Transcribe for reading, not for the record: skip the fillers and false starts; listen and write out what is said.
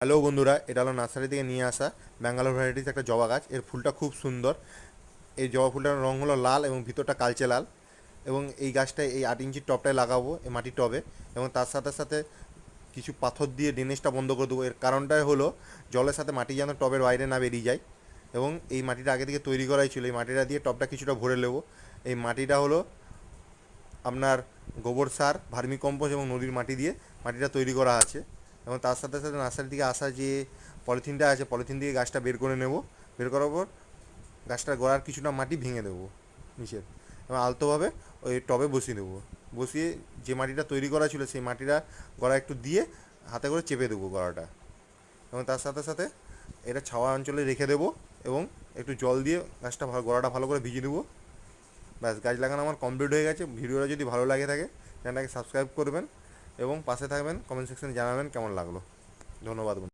Hello বন্ধুরা, এটা হলো নার্সারি থেকে নিয়ে আসা ব্যাঙ্গালোর ভ্যারাইটিস একটা জবা গাছ। এর ফুলটা খুব সুন্দর। এই জবা ফুলটার রং হলো লাল এবং ভিতরটা কালচে লাল। এবং এই গাছটায় এই 8 ইঞ্চির টবটায় লাগাবো, এই মাটির টবে। এবং তার সাথে সাথে কিছু পাথর দিয়ে ড্রেনেজটা বন্ধ করে দেবো। এর কারণটাই হলো জলের সাথে মাটি যেন টবের বাইরে না বেরিয়ে যায়। এবং এই মাটিটা আগে থেকে তৈরি করাই ছিল। এই মাটিটা দিয়ে টবটা কিছুটা ভরে নেবো। এই মাটিটা হলো আপনার গোবর সার, ভার্মি কম্পোস্ট এবং নদীর মাটি দিয়ে মাটিটা তৈরি করা আছে। এবং তার সাথে সাথে নার্সারি থেকে আসা যে পলিথিনটা আছে, পলিথিন দিয়ে গাছটা বের করে নেব। বের করার পর গাছটার গোড়ার কিছুটা মাটি ভেঙে দেবো নিচের, এবং আলতোভাবে ওই টবে বসিয়ে দেবো। বসিয়ে যে মাটিটা তৈরি করা ছিল সেই মাটিটা গোড়া একটু দিয়ে হাতে করে চেপে দেবো গোড়াটা। এবং তার সাথে সাথে এটা ছাওয়া অঞ্চলে রেখে দেবো এবং একটু জল দিয়ে গাছটা গোড়াটা ভালো করে ভিজিয়ে দেবো। ব্যাস, গাছ লাগানো আমার কমপ্লিট হয়ে গেছে। ভিডিওটা যদি ভালো লাগে থাকে চ্যানেলটাকে সাবস্ক্রাইব করবেন এবং পাশে থাকবেন, কমেন্ট সেকশনে জানাবেন কেমন লাগলো। ধন্যবাদ।